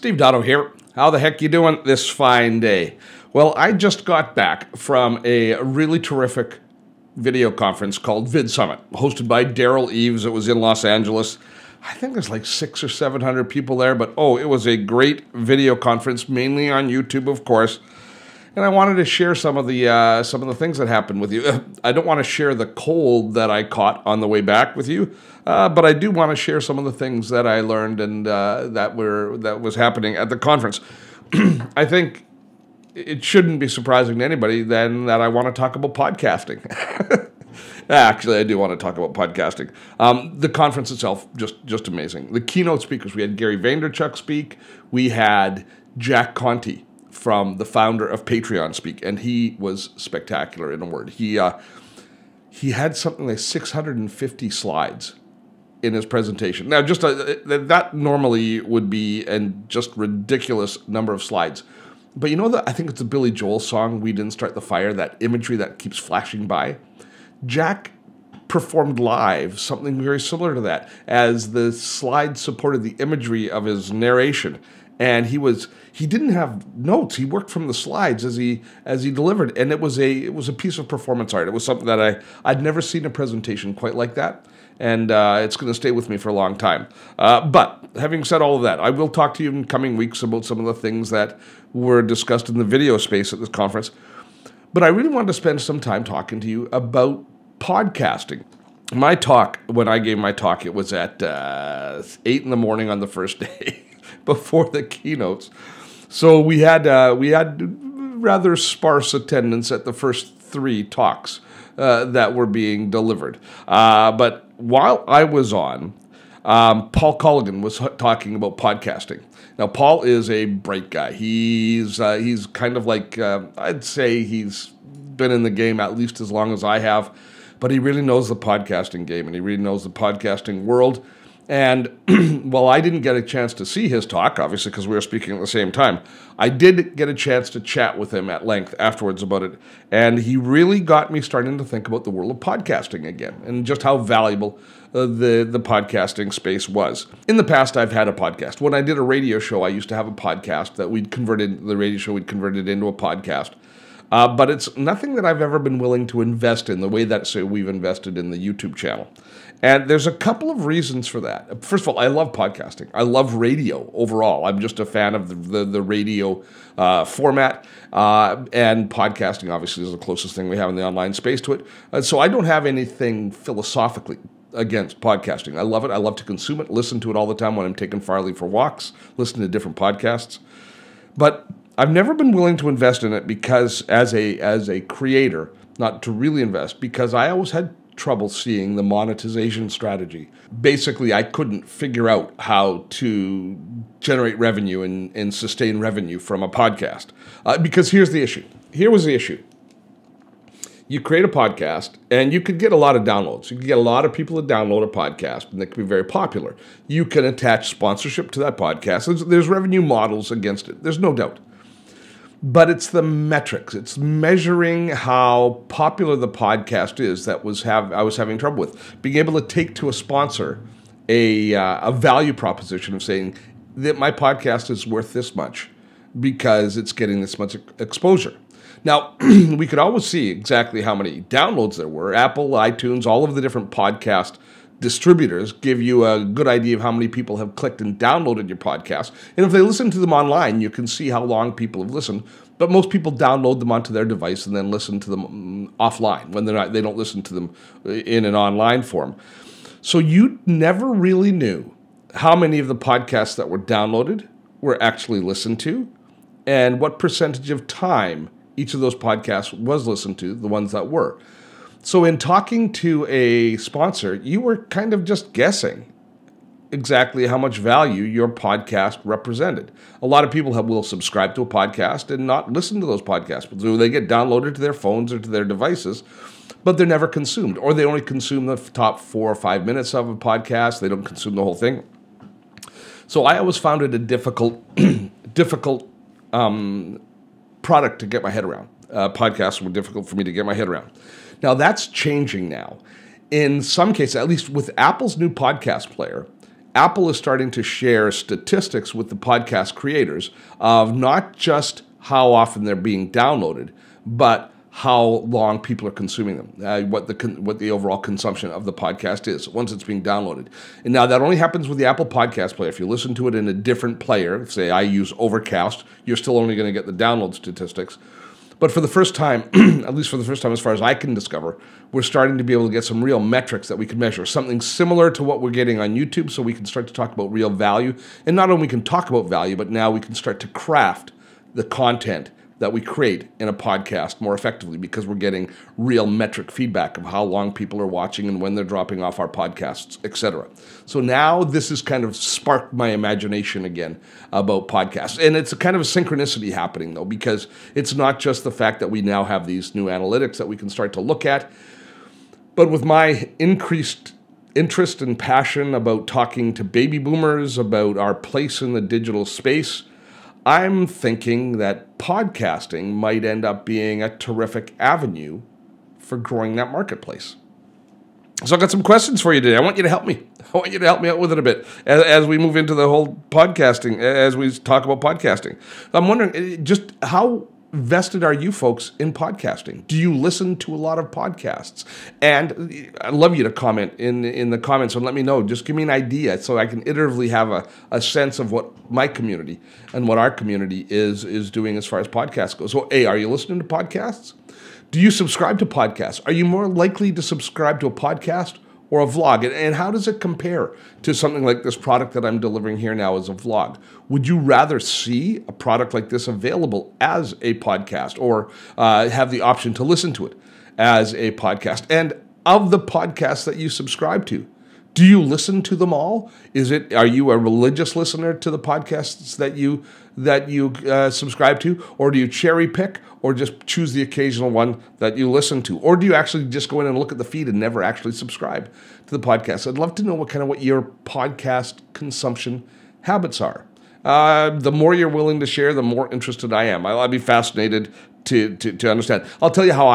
Steve Dotto here. How the heck you doing this fine day? Well, I just got back from a really terrific video conference called Vid Summit, hosted by Daryl Eves. It was in Los Angeles. I think there's like 600 or 700 people there, but it was a great video conference, mainly on YouTube, of course. And I wanted to share some of the things that happened with you. I don't want to share the cold that I caught on the way back with you, but I do want to share some of the things that I learned and that was happening at the conference. I think it shouldn't be surprising to anybody then that I want to talk about podcasting. Actually, I do want to talk about podcasting. The conference itself, just amazing. The keynote speakers, we had Gary Vaynerchuk speak. We had Jack Conte from the founder of Patreon speak, and he was spectacular in a word. He had something like 650 slides in his presentation. Now, just that normally would be a just ridiculous number of slides. But you know that I think it's a Billy Joel song, "We Didn't Start the Fire," that imagery that keeps flashing by. Jack performed live something very similar to that, as the slides supported the imagery of his narration. And he didn't have notes. He worked from the slides as he delivered, and it was a piece of performance art. It was something that I'd never seen a presentation quite like that, and it's going to stay with me for a long time. But having said all of that, I will talk to you in coming weeks about some of the things that were discussed in the video space at this conference. But I really wanted to spend some time talking to you about podcasting. My talk, when I gave my talk, it was at 8 in the morning on the first day. Before the keynotes. So we had rather sparse attendance at the first three talks that were being delivered. But while I was on, Paul Colligan was talking about podcasting. Now, Paul is a bright guy. He's kind of like, I'd say he's been in the game at least as long as I have, but he really knows the podcasting game, and he really knows the podcasting world. And while I didn't get a chance to see his talk, obviously because we were speaking at the same time, I did get a chance to chat with him at length afterwards about it. And he really got me starting to think about the world of podcasting again and just how valuable the podcasting space was. In the past, I've had a podcast. When I did a radio show, I used to have a podcast that we'd converted into a podcast. But it's nothing that I've ever been willing to invest in the way that, say, we've invested in the YouTube channel. And there's a couple of reasons for that. First of all, I love podcasting. I love radio overall. I'm just a fan of the radio format. And podcasting, obviously, is the closest thing we have in the online space to it. So I don't have anything philosophically against podcasting. I love it. I love to consume it, listen to it all the time when I'm taking Farley for walks, listen to different podcasts. But I've never been willing to invest in it because as a creator, not to really invest, because I always had trouble seeing the monetization strategy. Basically, I couldn't figure out how to generate revenue and sustain revenue from a podcast. Because here's the issue. Here was the issue. You create a podcast, and you could get a lot of downloads. You could get a lot of people to download a podcast, and they could be very popular. You can attach sponsorship to that podcast. There's revenue models against it. There's no doubt. But it's the metrics. It's measuring how popular the podcast is that I was having trouble with. Being able to take to a sponsor a value proposition of saying that my podcast is worth this much because it's getting this much exposure. Now, we could always see exactly how many downloads there were. Apple, iTunes, all of the different podcast distributors give you a good idea of how many people have clicked and downloaded your podcast. And if they listen to them online, you can see how long people have listened. But most people download them onto their device and then listen to them offline when they don't listen to them in an online form. So you never really knew how many of the podcasts that were downloaded were actually listened to and what percentage of time each of those podcasts was listened to, the ones that were. So in talking to a sponsor, you were kind of just guessing exactly how much value your podcast represented. A lot of people will subscribe to a podcast and not listen to those podcasts. They get downloaded to their phones or to their devices, but they're never consumed. Or they only consume the top 4 or 5 minutes of a podcast. They don't consume the whole thing. So I always found it a difficult product to get my head around. Podcasts were difficult for me to get my head around. Now, that's changing now. In some cases, at least with Apple's new podcast player, Apple is starting to share statistics with the podcast creators of not just how often they're being downloaded, but how long people are consuming them, what the overall consumption of the podcast is once it's being downloaded. And now that only happens with the Apple Podcast Player. If you listen to it in a different player, say I use Overcast, you're still only going to get the download statistics. But for the first time, at least for the first time as far as I can discover, we're starting to be able to get some real metrics that we can measure, something similar to what we're getting on YouTube, so we can start to talk about real value. And not only can we talk about value, but now we can start to craft the content that we create in a podcast more effectively, because we're getting real metric feedback of how long people are watching and when they're dropping off our podcasts, etc. So now this has kind of sparked my imagination again about podcasts. And it's a kind of a synchronicity happening, though, because it's not just the fact that we now have these new analytics that we can start to look at, but with my increased interest and passion about talking to baby boomers about our place in the digital space, I'm thinking that podcasting might end up being a terrific avenue for growing that marketplace. So I've got some questions for you today. I want you to help me. I want you to help me out with it a bit as we move into the whole podcasting, as we talk about podcasting. I'm wondering, just how vested are you folks in podcasting? Do you listen to a lot of podcasts? And I'd love you to comment in the comments and let me know. Just give me an idea so I can iteratively have a sense of what my community and what our community is doing as far as podcasts go. So, A, are you listening to podcasts? Do you subscribe to podcasts? Are you more likely to subscribe to a podcast or a vlog? And how does it compare to something like this product that I'm delivering here now as a vlog? Would you rather see a product like this available as a podcast, or have the option to listen to it as a podcast? And of the podcasts that you subscribe to, do you listen to them all? Are you a religious listener to the podcasts that you subscribe to, or do you cherry pick, or just choose the occasional one that you listen to, or do you actually just go in and look at the feed and never actually subscribe to the podcast? I'd love to know what your podcast consumption habits are. The more you're willing to share, the more interested I am. I'd be fascinated to understand. I'll tell you how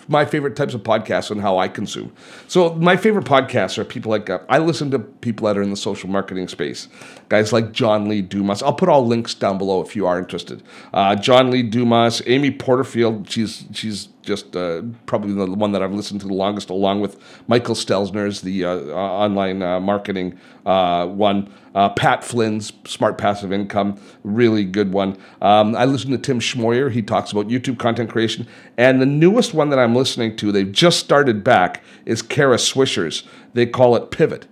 my favorite types of podcasts and how I consume. So my favorite podcasts are people like, I listen to people that are in the social marketing space. Guys like John Lee Dumas. I'll put all links down below if you are interested. John Lee Dumas, Amy Porterfield. She's just probably the one that I've listened to the longest, along with Michael Stelzner's, the online marketing one. Pat Flynn's Smart Passive Income, really good one. I listen to Tim Schmoyer. He talks about YouTube content creation. And the newest one that I'm listening to, they've just started back, is Kara Swisher's. They call it Pivot.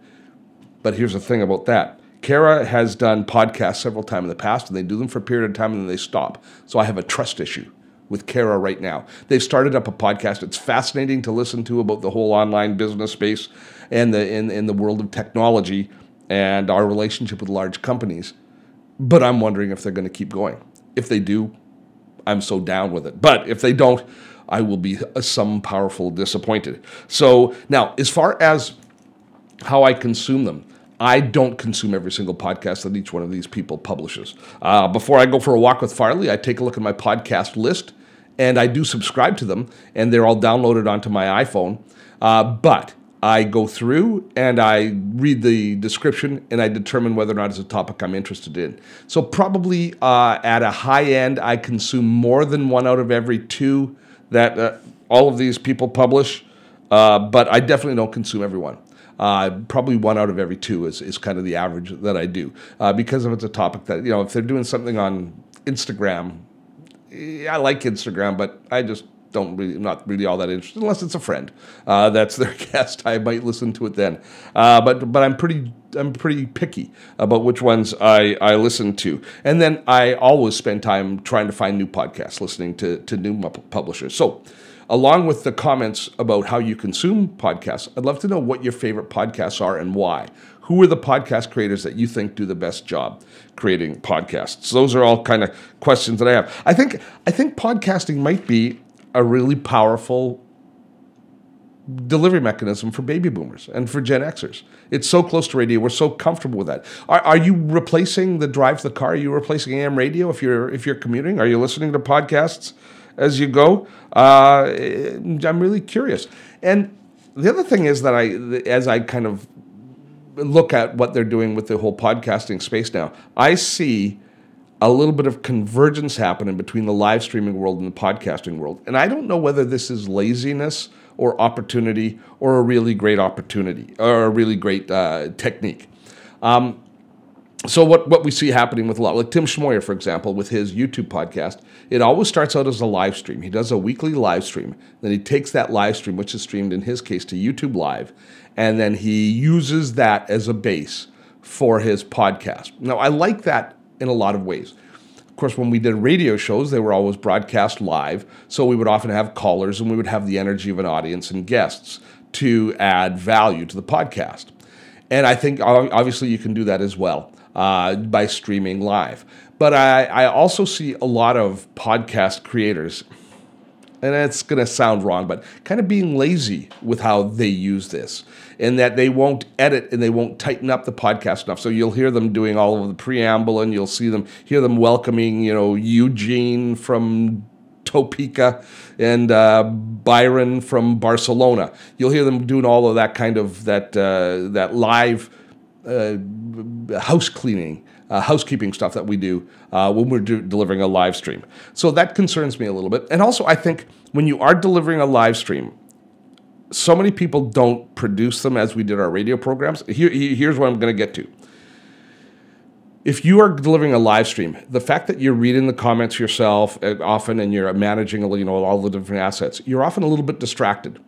But here's the thing about that. Kara has done podcasts several times in the past, and they do them for a period of time, and then they stop. So I have a trust issue with Kara right now. They've started up a podcast. It's fascinating to listen to about the whole online business space and in the world of technology and our relationship with large companies. But I'm wondering if they're going to keep going. If they do, I'm so down with it. But if they don't, I will be some powerful disappointed. So now, as far as how I consume them, I don't consume every single podcast that each one of these people publishes. Before I go for a walk with Farley, I take a look at my podcast list, and I do subscribe to them, and they're all downloaded onto my iPhone. But I go through and I read the description, and I determine whether or not it's a topic I'm interested in. So probably at a high end, I consume more than 1 out of every 2 that all of these people publish, but I definitely don't consume every one. Probably 1 out of every 2 is kind of the average that I do, because if it's a topic that, if they're doing something on Instagram, I like Instagram, but I just not really all that interested, unless it's a friend that's their guest. I might listen to it then, but I'm pretty picky about which ones I listen to, and then I always spend time trying to find new podcasts, listening to new publishers. So, along with the comments about how you consume podcasts, I'd love to know what your favorite podcasts are and why. Who are the podcast creators that you think do the best job creating podcasts? Those are all kind of questions that I have. I think podcasting might be a really powerful delivery mechanism for baby boomers and for Gen Xers. It's so close to radio. We're so comfortable with that. Are you replacing the drive to the car? Are you replacing AM radio if you're commuting? Are you listening to podcasts as you go? I'm really curious. And the other thing is that as I kind of look at what they're doing with the whole podcasting space now, I see a little bit of convergence happening between the live streaming world and the podcasting world. And I don't know whether this is laziness or opportunity or a really great opportunity or a really great technique. So what we see happening with a lot, like Tim Schmoyer, for example, with his YouTube podcast, it always starts out as a live stream. He does a weekly live stream. Then he takes that live stream, which is streamed in his case to YouTube Live, and then he uses that as a base for his podcast. Now, I like that in a lot of ways. Of course, when we did radio shows, they were always broadcast live, so we would often have callers and we would have the energy of an audience and guests to add value to the podcast. And I think obviously you can do that as well by streaming live. But I also see a lot of podcast creators, and it's going to sound wrong, but kind of being lazy with how they use this, in that they won't edit and they won't tighten up the podcast enough. So you'll hear them doing all of the preamble, and you'll hear them welcoming, Eugene from Topeka and Byron from Barcelona. You'll hear them doing all of that kind of that live housekeeping stuff that we do when we're delivering a live stream. So that concerns me a little bit. And also, I think when you are delivering a live stream, so many people don't produce them as we did our radio programs. Here's what I'm going to get to. If you are delivering a live stream, the fact that you're reading the comments yourself often and you're managing all the different assets, you're often a little bit distracted.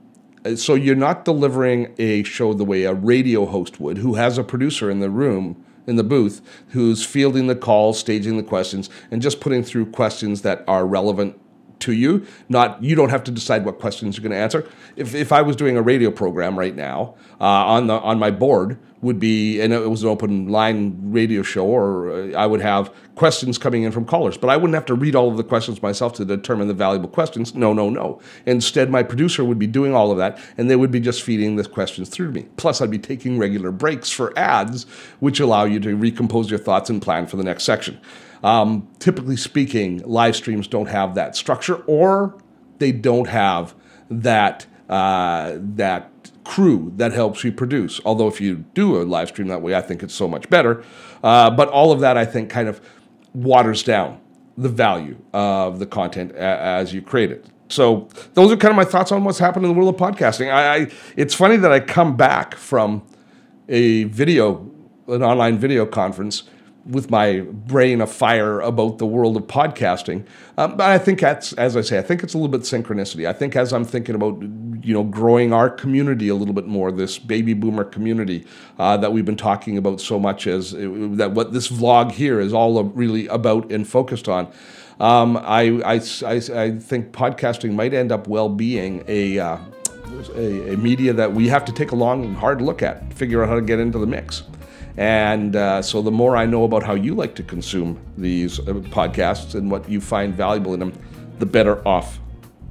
So you're not delivering a show the way a radio host would, who has a producer in the room, in the booth, who's fielding the calls, staging the questions, and just putting through questions that are relevant to you. You don't have to decide what questions you're going to answer. If I was doing a radio program right now, on my board would be, and it was an open line radio show, or I would have questions coming in from callers, but I wouldn't have to read all of the questions myself to determine the valuable questions. No. Instead, my producer would be doing all of that, and they would be just feeding the questions through to me. Plus, I'd be taking regular breaks for ads, which allow you to recompose your thoughts and plan for the next section. Typically speaking, live streams don't have that structure, or they don't have that crew that helps you produce. Although if you do a live stream that way, I think it's so much better. But all of that, I think, kind of waters down the value of the content as you create it. So those are kind of my thoughts on what's happened in the world of podcasting. It's funny that I come back from an online video conference with my brain afire about the world of podcasting. But I think as I say, I think it's a little bit synchronicity. I think as I'm thinking about, growing our community a little bit more, this baby boomer community that we've been talking about so much, that what this vlog here is all really about and focused on. I think podcasting might end up being a media that we have to take a long and hard look at, figure out how to get into the mix. And so the more I know about how you like to consume these podcasts and what you find valuable in them, the better off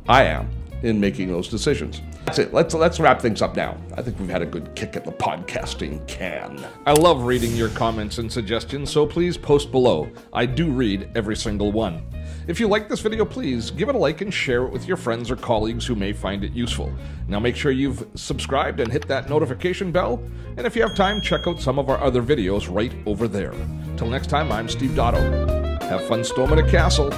I am in making those decisions. That's it. Let's wrap things up now. I think we've had a good kick at the podcasting can. I love reading your comments and suggestions, so please post below. I do read every single one. If you like this video, please give it a like and share it with your friends or colleagues who may find it useful. Now make sure you've subscribed and hit that notification bell. And if you have time, check out some of our other videos right over there. Till next time, I'm Steve Dotto. Have fun storming a castle.